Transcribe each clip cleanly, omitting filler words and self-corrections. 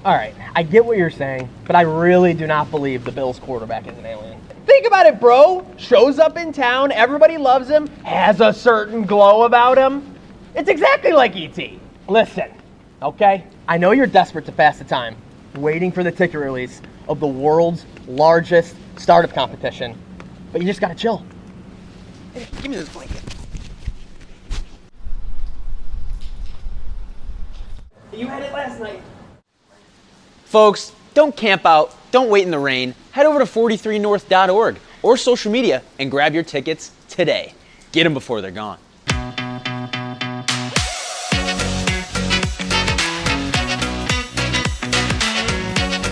All right, I get what you're saying, but I really do not believe the Bills quarterback is an alien. Think about it, bro. Shows up in town, everybody loves him, has a certain glow about him. It's exactly like E.T. Listen, okay? I know you're desperate to pass the time, waiting for the ticket release of the world's largest startup competition, but you just gotta chill. Hey, give me this blanket. You had it last night. Folks, don't camp out, don't wait in the rain. Head over to 43north.org or social media and grab your tickets today. Get them before they're gone.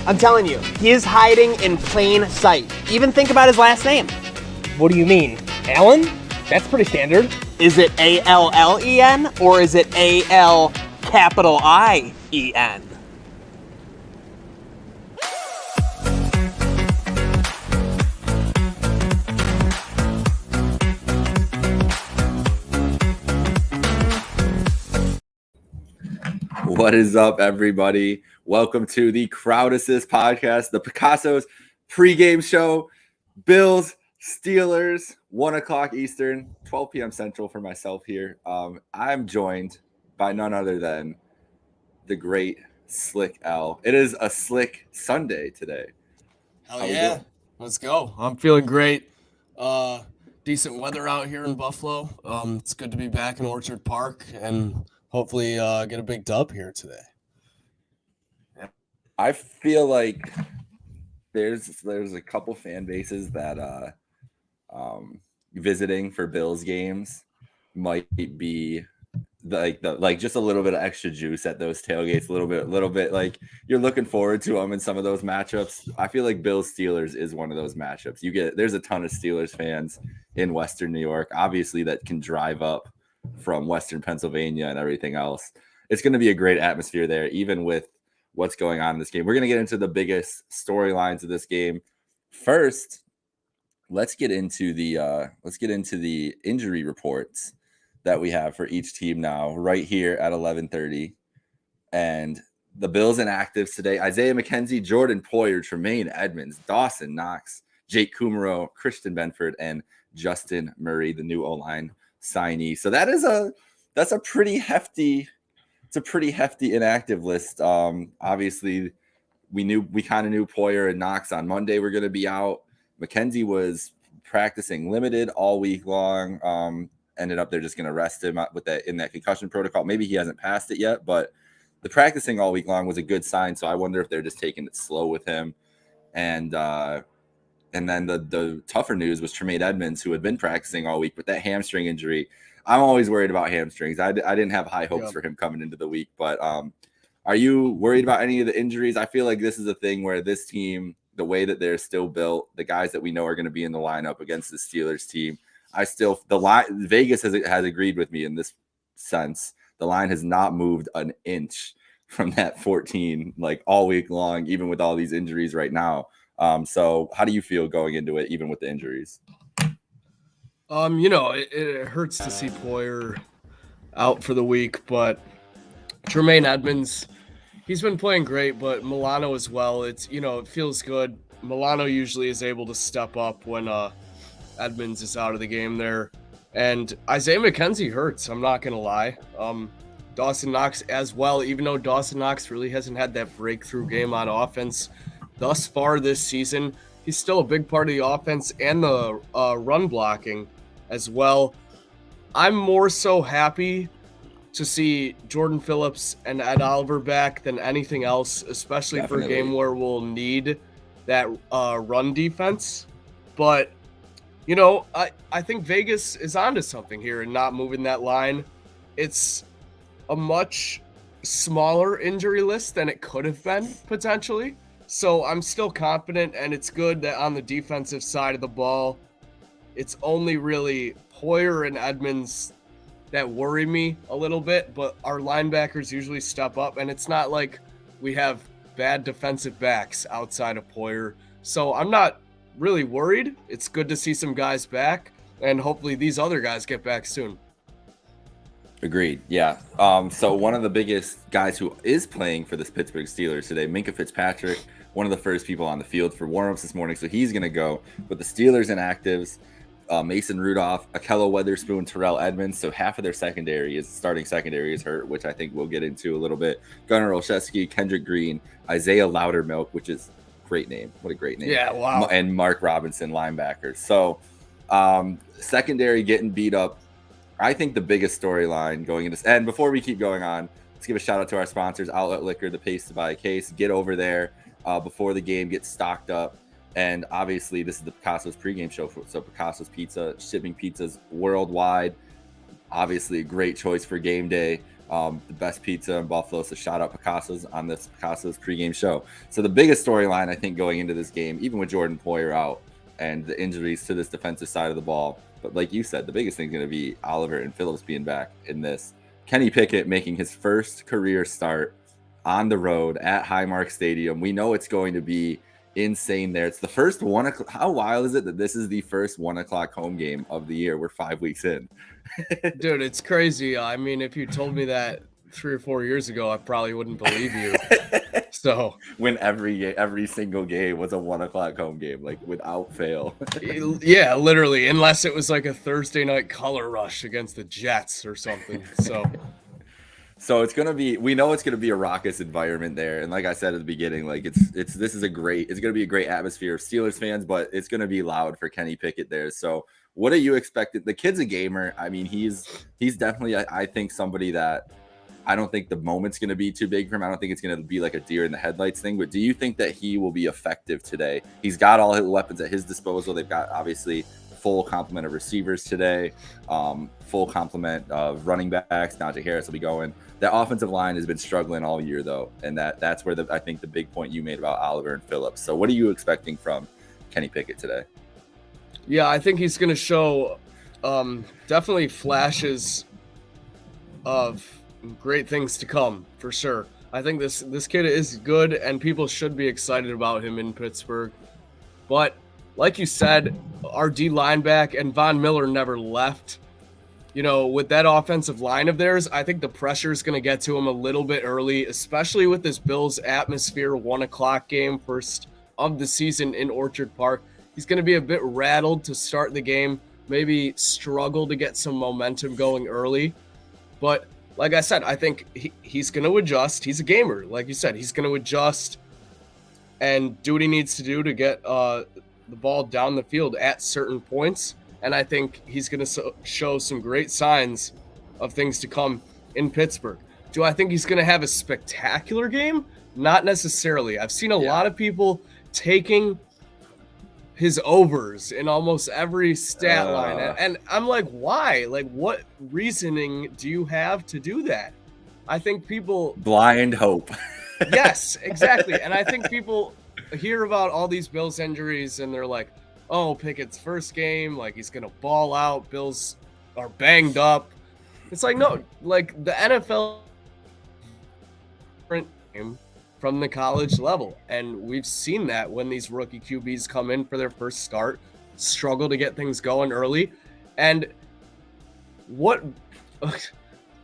I'm telling you, he is hiding in plain sight. Even think about his last name. What do you mean? Allen? That's pretty standard. Is it A-L-L-E-N or is it A-L-I-E-N? What is up, everybody? Welcome to the Crowd Assist podcast, the Picasso's pregame show. Bills, Steelers, 1 o'clock Eastern, 12 p.m. Central for myself here. I'm joined by none other than the great Slick L. It is a slick Sunday today. Hell yeah. Let's go. I'm feeling great. Decent weather out here in Buffalo. It's good to be back in Orchard Park and hopefully get a big dub here today. I feel like there's a couple fan bases that visiting for Bills games might be like just a little bit of extra juice at those tailgates, a little bit like you're looking forward to them in some of those matchups. I feel like Bills Steelers is one of those matchups. There's a ton of Steelers fans in Western New York, obviously, that can drive up from Western Pennsylvania and everything else. It's going to be a great atmosphere there, even with what's going on in this game. We're going to get into the biggest storylines of this game. First, let's get into the injury reports that we have for each team now, right here at 11:30. And the Bills inactives today: Isaiah McKenzie, Jordan Poyer, Tremaine Edmonds, Dawson Knox, Jake Kumaro, Christian Benford, and Justin Murray, the new O-line signee. So that's a pretty hefty inactive list. Obviously, we kind of knew Poyer and Knox on Monday were going to be out. McKenzie was practicing limited all week long. Ended up they're just going to rest him with that in that concussion protocol. Maybe he hasn't passed it yet, but the practicing all week long was a good sign. So I wonder if they're just taking it slow with him. And then the tougher news was Tremaine Edmonds, who had been practicing all week with that hamstring injury. I'm always worried about hamstrings. I didn't have high hopes for him coming into the week, but are you worried about any of the injuries? I feel like this is a thing where this team, the way that they're still built, the guys that we know are going to be in the lineup against the Steelers team, Vegas has agreed with me in this sense. The line has not moved an inch from that 14 like all week long, even with all these injuries right now. So how do you feel going into it, even with the injuries? It hurts to see Poyer out for the week, but Tremaine Edmonds, he's been playing great, but Milano as well. It feels good. Milano usually is able to step up when Edmonds is out of the game there. And Isaiah McKenzie hurts, I'm not going to lie. Dawson Knox as well, even though Dawson Knox really hasn't had that breakthrough game on offense thus far this season, he's still a big part of the offense and the run blocking as well. I'm more so happy to see Jordan Phillips and Ed Oliver back than anything else, especially Definitely. for a game where we'll need that run defense. But, I think Vegas is onto something here and not moving that line. It's a much smaller injury list than it could have been potentially. So I'm still confident, and it's good that on the defensive side of the ball, it's only really Poyer and Edmonds that worry me a little bit, but our linebackers usually step up, and it's not like we have bad defensive backs outside of Poyer. So I'm not really worried. It's good to see some guys back, and hopefully these other guys get back soon. Agreed. Yeah. So one of the biggest guys who is playing for this Pittsburgh Steelers today, Minkah Fitzpatrick, one of the first people on the field for warmups this morning. So he's going to go. But the Steelers inactives, Mason Rudolph, Akello Weatherspoon, Terrell Edmonds. So half of their starting secondary is hurt, which I think we'll get into a little bit. Gunnar Olszewski, Kendrick Green, Isaiah Loudermilk, which is great name. What a great name. Yeah, wow. And Mark Robinson, linebackers. So secondary getting beat up. I think the biggest storyline going into this, and before we keep going on, let's give a shout out to our sponsors, Outlet Liquor, the pace to buy a case. Get over there before the game, get stocked up. And obviously, this is the Picasso's pregame show. So Picasso's Pizza, shipping pizzas worldwide. Obviously, a great choice for game day. The best pizza in Buffalo. So shout out Picasso's on this Picasso's pregame show. So the biggest storyline, I think, going into this game, even with Jordan Poyer out and the injuries to this defensive side of the ball, but like you said, the biggest thing is going to be Oliver and Phillips being back in this. Kenny Pickett making his first career start on the road at Highmark Stadium. We know it's going to be insane there. It's the first 1 o'clock. How wild is it that this is the first 1 o'clock home game of the year? We're 5 weeks in. Dude, it's crazy. I mean, if you told me that 3 or 4 years ago, I probably wouldn't believe you. So when every single game was a 1 o'clock home game, like without fail. Yeah, literally, unless it was like a Thursday night color rush against the Jets or something. So it's gonna be. We know it's gonna be a raucous environment there, and like I said at the beginning, like it's gonna be a great atmosphere of Steelers fans, but it's gonna be loud for Kenny Pickett there. So what are you expecting? The kid's a gamer. I mean, he's definitely I think somebody that. I don't think the moment's going to be too big for him. I don't think it's going to be like a deer in the headlights thing. But do you think that he will be effective today? He's got all his weapons at his disposal. They've got obviously full complement of receivers today, full complement of running backs. Najee Harris will be going. That offensive line has been struggling all year, though, and that's where I think the big point you made about Oliver and Phillips. So what are you expecting from Kenny Pickett today? Yeah, I think he's going to show definitely flashes of great things to come for sure. I think this kid is good and people should be excited about him in Pittsburgh. But like you said, our D linebacker and Von Miller never left. You know, with that offensive line of theirs, I think the pressure is going to get to him a little bit early, especially with this Bills atmosphere 1 o'clock game, first of the season in Orchard Park. He's going to be a bit rattled to start the game, maybe struggle to get some momentum going early. But like I said, I think he's going to adjust. He's a gamer. Like you said, he's going to adjust and do what he needs to do to get the ball down the field at certain points. And I think he's going to show some great signs of things to come in Pittsburgh. Do I think he's going to have a spectacular game? Not necessarily. I've seen a lot of people taking his overs in almost every stat line. And I'm like, why? Like, what reasoning do you have to do that? I think people... Blind hope. Yes, exactly. And I think people hear about all these Bills injuries and they're like, oh, Pickett's first game, like he's going to ball out. Bills are banged up. It's like, no, like the NFL game from the college level. And we've seen that when these rookie QBs come in for their first start, struggle to get things going early. And what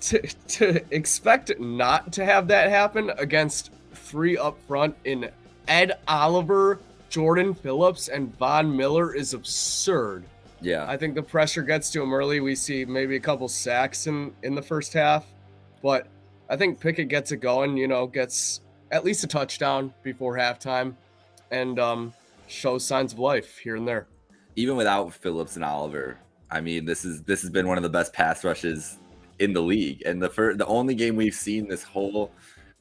to expect not to have that happen against three up front in Ed Oliver, Jordan Phillips, and Von Miller is absurd. Yeah. I think the pressure gets to him early. We see maybe a couple sacks in the first half, but I think Pickett gets it going, gets at least a touchdown before halftime and shows signs of life here and there. Even without Phillips and Oliver, I mean, this has been one of the best pass rushes in the league. And the only game we've seen this whole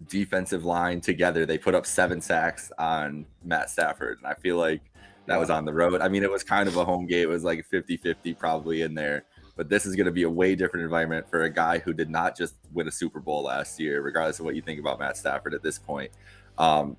defensive line together, they put up 7 sacks on Matt Stafford. And I feel like that was on the road. I mean, it was kind of a home game. It was like 50-50 probably in there. But this is going to be a way different environment for a guy who did not just win a Super Bowl last year, regardless of what you think about Matt Stafford at this point.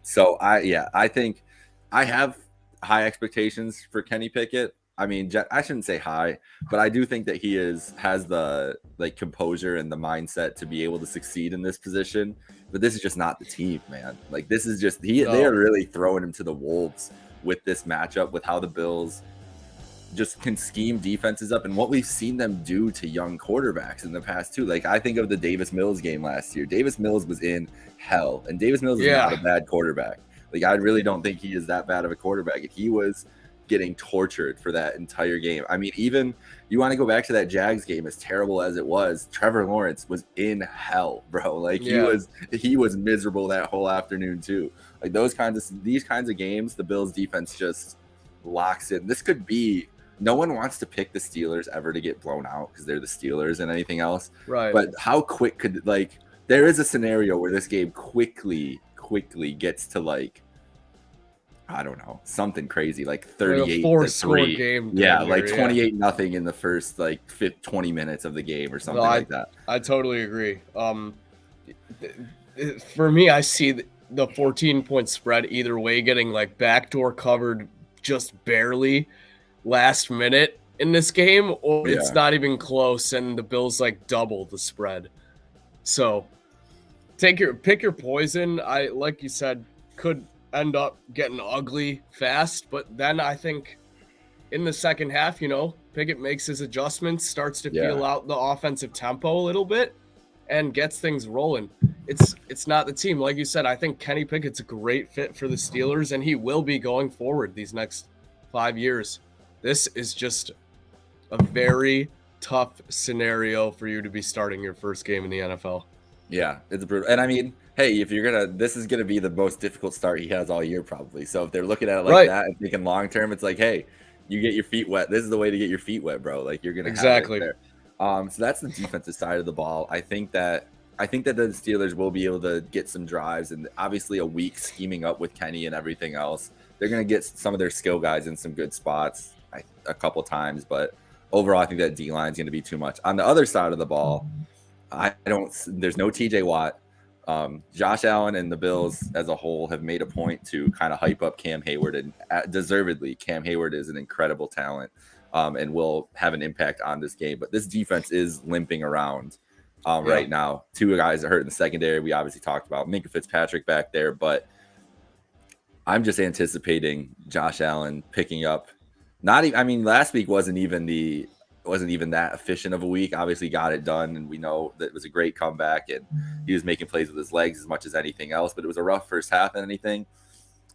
So I think I have high expectations for Kenny Pickett. I mean, I shouldn't say high, but I do think that he has the composure and the mindset to be able to succeed in this position. But this is just not the team, man. Like, this is just they are really throwing him to the wolves with this matchup, with how the Bills just can scheme defenses up, and what we've seen them do to young quarterbacks in the past too. Like I think of the Davis Mills game last year. Davis Mills was in hell, and Davis Mills is not a bad quarterback. Like I really don't think he is that bad of a quarterback, and he was getting tortured for that entire game. I mean, even you want to go back to that Jags game, as terrible as it was, Trevor Lawrence was in hell, bro. Like he was miserable that whole afternoon too. Like these kinds of games, the Bills defense just locks in. This could be, no one wants to pick the Steelers ever to get blown out because they're the Steelers and anything else. Right. But how quick could, like, there is a scenario where this game quickly gets to, like, I don't know, something crazy, like 38 like a to 3 game. Yeah, like 28 nothing in the first like 20 minutes of the game or something like that. I totally agree. For me, I see the 14-point spread either way getting like backdoor covered just barely last minute in this game, or it's not even close and the Bills like double the spread. So pick your poison. I, like you said, could end up getting ugly fast, but then I think in the second half, Pickett makes his adjustments, starts to feel out the offensive tempo a little bit, and gets things rolling. It's not the team. Like you said, I think Kenny Pickett's a great fit for the Steelers, and he will be going forward these next 5 years. This is just a very tough scenario for you to be starting your first game in the NFL. Yeah, it's brutal. And I mean, hey, this is gonna be the most difficult start he has all year probably. So if they're looking at it like that and thinking long term, it's like, hey, you get your feet wet. This is the way to get your feet wet, bro. Like you're gonna have it there. So that's the defensive side of the ball. I think that the Steelers will be able to get some drives, and obviously a week scheming up with Kenny and everything else. They're gonna get some of their skill guys in some good spots a couple times, but overall, I think that D line is gonna be too much. On the other side of the ball, there's no TJ Watt. Josh Allen and the Bills as a whole have made a point to kind of hype up Cam Hayward, and deservedly, Cam Hayward is an incredible talent and will have an impact on this game. But this defense is limping around right now. 2 guys are hurt in the secondary. We obviously talked about Minkah Fitzpatrick back there, but I'm just anticipating Josh Allen picking up. Last week wasn't even that efficient of a week. Obviously got it done, and we know that it was a great comeback, and he was making plays with his legs as much as anything else, but it was a rough first half and anything.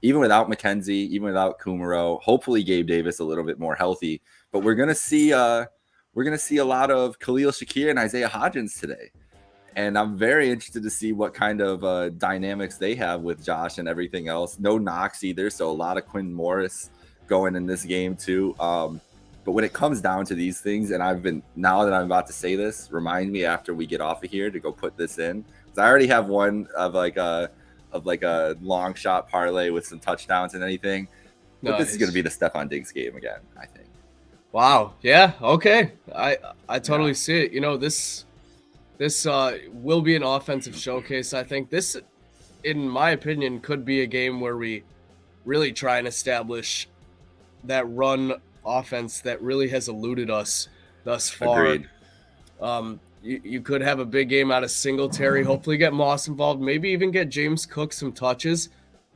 Even without McKenzie, even without Kumaro, hopefully Gabe Davis a little bit more healthy, but we're going to see a lot of Khalil Shakir and Isaiah Hodgins today. And I'm very interested to see what kind of dynamics they have with Josh and everything else. No Knox either, so a lot of Quinn Morris going in this game too. But when it comes down to these things, and now that I'm about to say this, remind me after we get off of here to go put this in, because I already have one of like a long shot parlay with some touchdowns and anything. But This is going to be the Stephon Diggs game again, I think. Wow. Yeah. Okay. I totally see it. This will be an offensive showcase. I think this, in my opinion, could be a game where we really try and establish that run offense that really has eluded us thus far. Agreed. You could have a big game out of Singletary, hopefully get Moss involved, maybe even get James Cook some touches,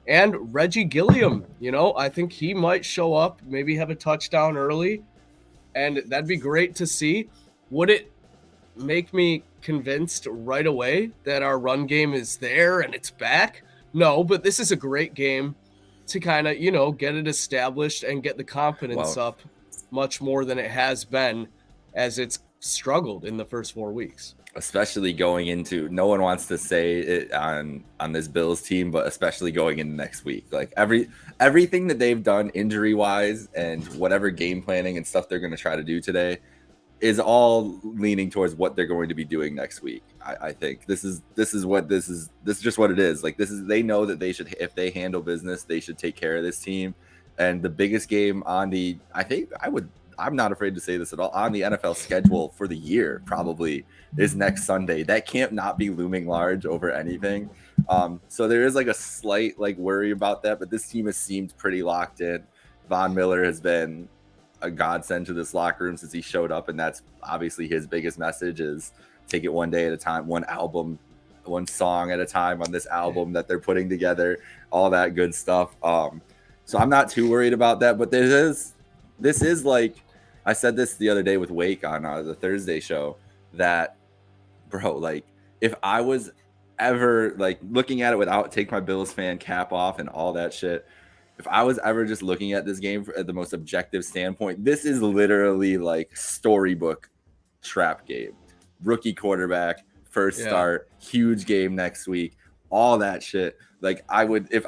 and Reggie Gilliam. I think he might show up, maybe have a touchdown early, and that'd be great to see. Would it make me convinced right away that our run game is there and it's back? No, but this is a great game to kind of, get it established and get the confidence up much more than it has been, as it's struggled in the first 4 weeks. Especially going into, no one wants to say it on this Bills team, but especially going into next week. Like everything that they've done injury wise and whatever game planning and stuff they're going to try to do today is all leaning towards what they're going to be doing next week. I think this is just what it is. Like they know that they should, if they handle business, they should take care of this team. And the biggest game I'm not afraid to say this at all, on the NFL schedule for the year probably is next Sunday. That can't not be looming large over anything. So there is like a slight worry about that, but this team has seemed pretty locked in. Von Miller has been a godsend to this locker room since he showed up, and that's obviously his biggest message is take it one day at a time, one song at a time on this album that they're putting together, all that good stuff. So I'm not too worried about that, but this is like I said this the other day with Wake on the Thursday show that, bro, like if I was ever like looking at it without take my Bills fan cap off and all that shit, if I was ever just looking at this game at the most objective standpoint, this is literally like storybook trap game. Rookie quarterback, first start, huge game next week, all that shit. Like I would, if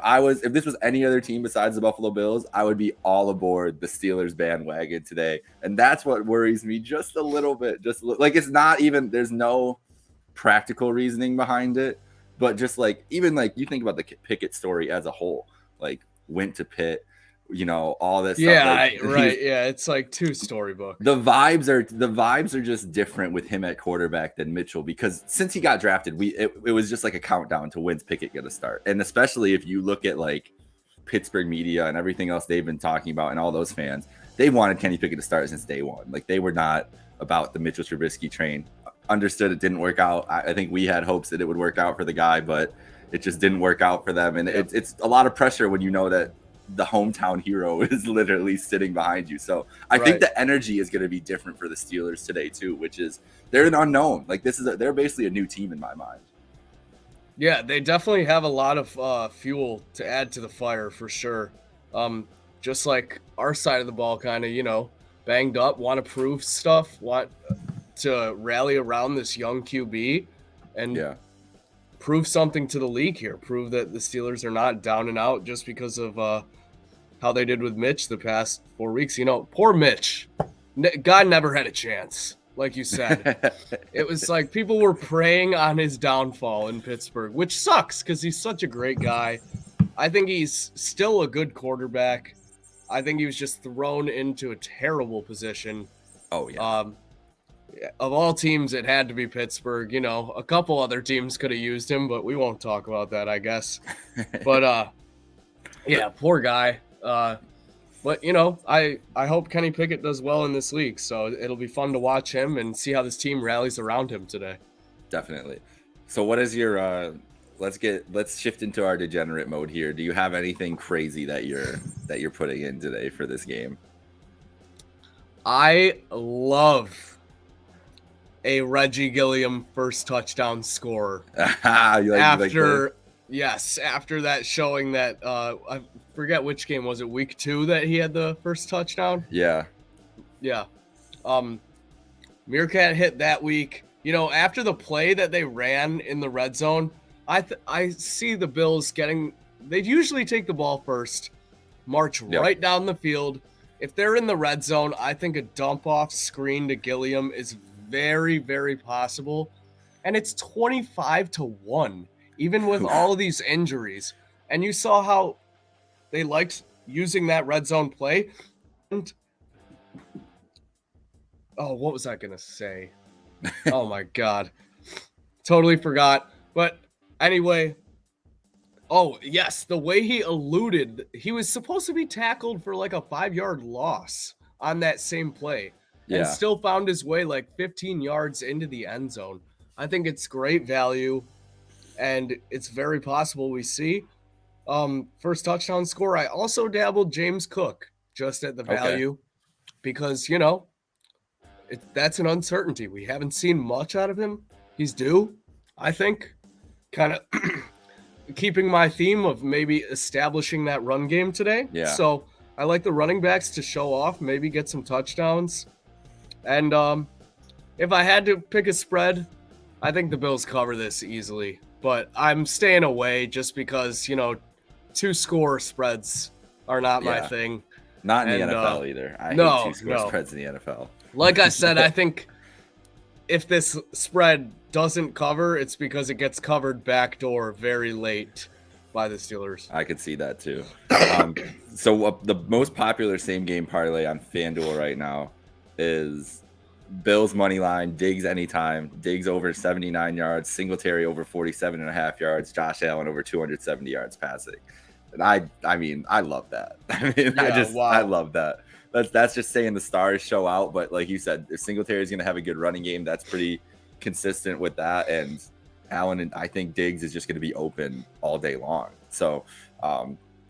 this was any other team besides the Buffalo Bills, I would be all aboard the Steelers bandwagon today. And that's what worries me just a little bit. Like it's not even, there's no practical reasoning behind it, but just like, even like you think about the Pickett story as a whole, like went to Pitt, you know, all this stuff. Like, right. Yeah, it's like too storybook. The vibes are just different with him at quarterback than Mitchell, because since he got drafted, it was just like a countdown to when's Pickett gonna start. And especially if you look at like Pittsburgh media and everything else they've been talking about and all those fans, they wanted Kenny Pickett to start since day one. Like they were not about the Mitchell Trubisky train. Understood it didn't work out. I think we had hopes that it would work out for the guy, but it just didn't work out for them. And it's a lot of pressure when you know that the hometown hero is literally sitting behind you. So I think the energy is going to be different for the Steelers today too, which is they're an unknown. Like they're basically a new team in my mind. Yeah, they definitely have a lot of fuel to add to the fire for sure. Just like our side of the ball, kind of, you know, banged up, want to prove stuff, want to rally around this young QB and prove something to the league here. Prove that the Steelers are not down and out just because of how they did with Mitch the past 4 weeks. You know, poor Mitch. God never had a chance, like you said. It was like people were preying on his downfall in Pittsburgh, which sucks because he's such a great guy. I think he's still a good quarterback. I think he was just thrown into a terrible position. Oh, yeah. Of all teams, it had to be Pittsburgh. You know, a couple other teams could have used him, but we won't talk about that, I guess. But, yeah, poor guy. But, you know, I hope Kenny Pickett does well in this league. So it'll be fun to watch him and see how this team rallies around him today. Definitely. So what is your let's shift into our degenerate mode here. Do you have anything crazy that you're putting in today for this game? I love a Reggie Gilliam first touchdown score. After that showing that I forget which game was it, week 2 that he had the first touchdown. Yeah. Meerkat hit that week. You know, after the play that they ran in the red zone, I see the Bills they'd usually take the ball first, march right down the field. If they're in the red zone, I think a dump off screen to Gilliam is very, very possible. And it's 25-1, even with all of these injuries. And you saw how they liked using that red zone play. And what was I going to say? Oh my God. Totally forgot. But anyway, yes, the way he eluded, he was supposed to be tackled for like a 5-yard loss on that same play. And still found his way like 15 yards into the end zone. I think it's great value, and it's very possible we see first touchdown score. I also dabbled James Cook just at the value because, you know, that's an uncertainty. We haven't seen much out of him. He's due, I think, kind of keeping my theme of maybe establishing that run game today. Yeah. So I like the running backs to show off, maybe get some touchdowns. And if I had to pick a spread, I think the Bills cover this easily. But I'm staying away just because, you know, 2-score spreads are not my thing. Not in the NFL either. I hate 2-score spreads in the NFL. Like I said, I think if this spread doesn't cover, it's because it gets covered backdoor very late by the Steelers. I could see that too. So the most popular same game parlay on FanDuel right now is Bills money line, Diggs anytime, Diggs over 79 yards, Singletary over 47.5 yards, Josh Allen over 270 yards passing. And I mean, I love that. I love that. That's just saying the stars show out. But like you said, if Singletary is going to have a good running game, that's pretty consistent with that. And Allen and I think Diggs is just going to be open all day long. So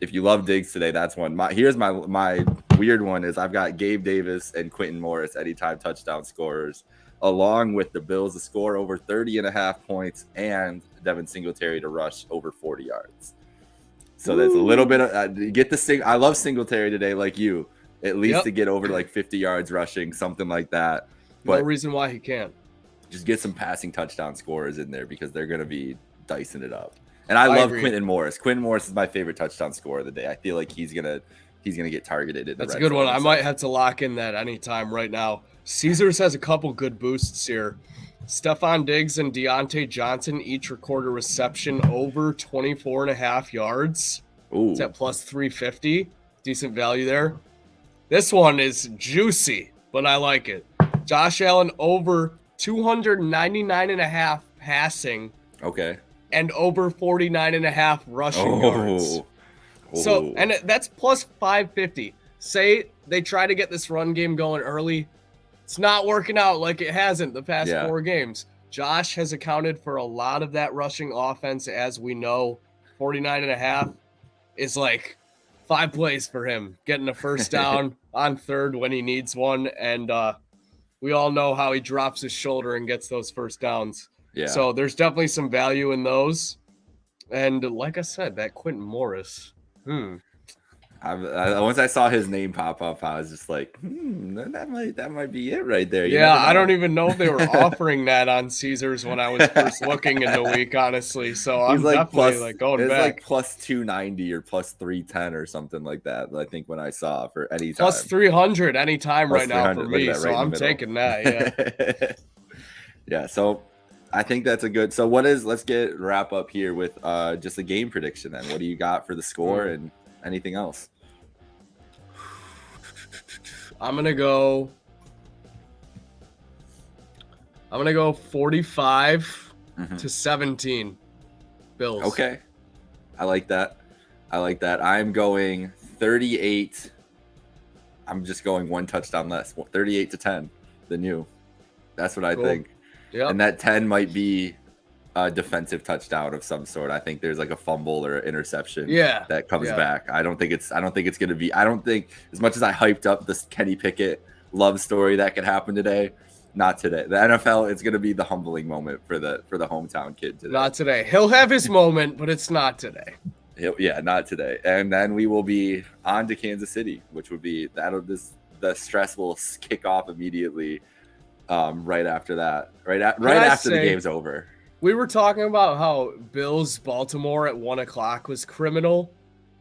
if you love Diggs today, that's one. Here's my weird one is I've got Gabe Davis and Quentin Morris anytime touchdown scorers, along with the Bills to score over 30.5 points and Devin Singletary to rush over 40 yards. So that's a little bit of get the I love Singletary today, like you, at least to get over like 50 yards rushing, something like that. But no reason why he can't. Just get some passing touchdown scorers in there because they're going to be dicing it up. And I love Quentin Morris. Quentin Morris is my favorite touchdown scorer of the day. I feel like he's gonna get targeted. That's a good one. I might have to lock in that anytime right now. Caesars has a couple good boosts here. Stephon Diggs and Deontay Johnson each record a reception over 24.5 yards. Ooh. It's at plus 350. Decent value there. This one is juicy, but I like it. Josh Allen over 299.5 passing. Okay. And over 49.5 rushing yards. So, and that's plus 550. Say they try to get this run game going early. It's not working out like it hasn't the past 4 games. Josh has accounted for a lot of that rushing offense, as we know. 49.5 is like 5 plays for him, getting a first down on third when he needs one. And we all know how he drops his shoulder and gets those first downs. Yeah. So there's definitely some value in those. And like I said, that Quentin Morris. Once I saw his name pop up, I was just like, that might be it right there. I don't even know if they were offering that on Caesars when I was first looking in the week, honestly. So I'm definitely going back. It's like plus 290 or plus 310 or something like that. I think when I saw for any time. Plus 300 anytime right now for me. So I'm taking that. Yeah. Yeah. So I think that's a good. So let's wrap up here with just a game prediction then. What do you got for the score and anything else? I'm gonna go 45 to 17 Bills. Okay. I like that. I'm going 38. I'm just going 1 touchdown less. 38 to 10 than you. That's what I think. Yep. And that 10 might be a defensive touchdown of some sort. I think there's like a fumble or an interception that comes back. I don't think it's going to be, as much as I hyped up this Kenny Pickett love story that could happen today, not today. The NFL, it's going to be the humbling moment for the hometown kid today. Not today. He'll have his moment, but it's not today. Not today. And then we will be on to Kansas City, which would be the stress will kick off immediately. Right after that, right after the game's over. We were talking about how Bills Baltimore at 1:00 was criminal.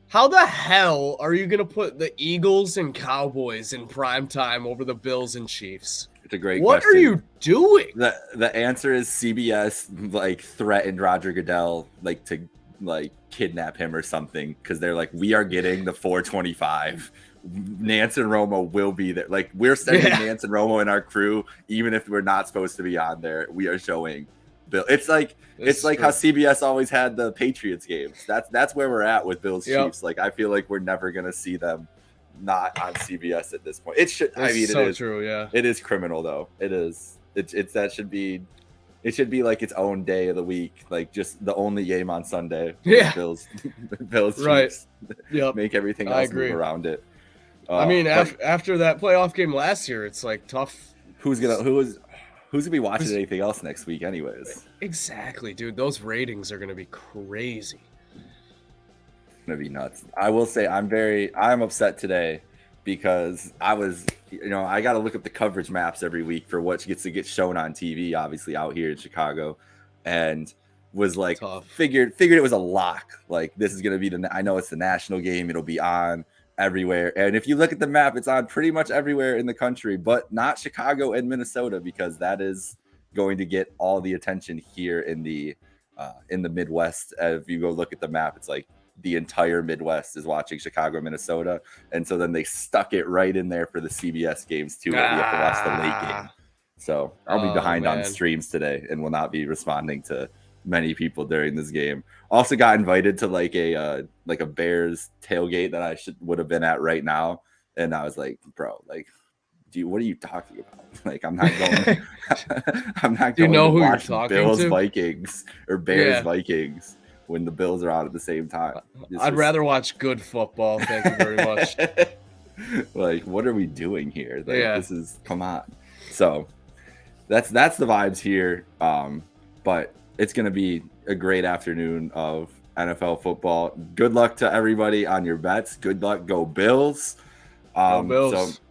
How the hell are you gonna put the Eagles and Cowboys in prime time over the Bills and Chiefs? It's a great question. What are you doing? The answer is CBS threatened Roger Goodell to kidnap him or something because they're like, we are getting the 425. Nance and Romo will be there. We're sending Nance and Romo and our crew, even if we're not supposed to be on there. We are showing Bill. It's like how CBS always had the Patriots games. That's where we're at with Bills Chiefs. I feel like we're never gonna see them not on CBS at this point. It should. It is true. Yeah. It is criminal though. It is. It should be like its own day of the week. Just the only game on Sunday. Yeah. Bills Chiefs. Right. Yep. Make everything else move around it. After that playoff game last year, it's tough. Who's gonna be watching anything else next week, anyways? Exactly, dude. Those ratings are gonna be crazy. It's gonna be nuts. I will say I'm upset today because I got to look up the coverage maps every week for what gets to get shown on TV. Obviously, out here in Chicago, and was figured it was a lock. This is gonna be I know it's the national game. It'll be on everywhere, and if you look at the map, it's on pretty much everywhere in the country, but not Chicago and Minnesota, because that is going to get all the attention here in the Midwest. If you go look at the map, it's the entire Midwest is watching Chicago, Minnesota, and so then they stuck it right in there for the CBS games too. We have to watch the late game, so I'll be behind on streams today and will not be responding to many people during this game. Also got invited to a Bears tailgate that I would have been at right now, and I was like, bro, what are you talking about? I'm not going. I'm not going to watch Bills Vikings or Bears Vikings. when the Bills are out at the same time. I'd rather watch good football. Thank you very much. Like, what are we doing here? Like, Yeah. this is, come on. So that's the vibes here. But it's going to be a great afternoon of NFL football. Good luck to everybody on your bets. Good luck. Go Bills. Go Bills. So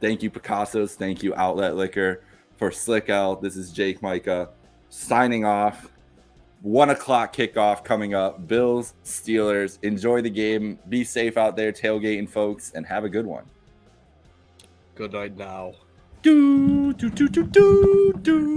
thank you, Picasso's. Thank you, Outlet Liquor. For Slick L, this is Jake Micah signing off. 1 o'clock kickoff coming up. Bills, Steelers. Enjoy the game. Be safe out there tailgating, folks, and have a good one. Good night now. Do, do, do, do, do, do.